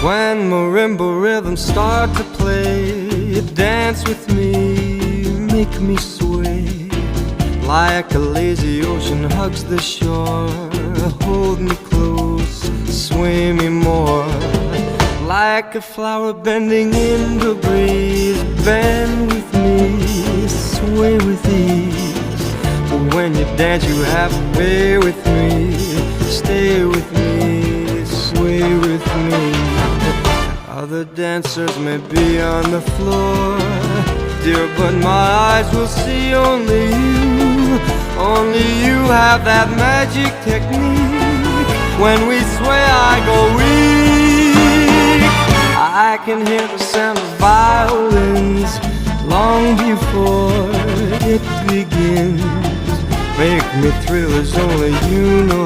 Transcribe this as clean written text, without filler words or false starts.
When marimba rhythms start to play, dance with me, make me sway. Like a lazy ocean hugs the shore, hold me close, sway me more. Like a flower bending in the breeze, bend with me, sway with ease. But when you dance you have to be with me, stay with me, sway with me. Other dancers may be on the floor, dear, but my eyes will see only you. Only you have that magic technique. When we sway I go weak. I can hear the sound of violins long before it begins. Make me thrill as only you know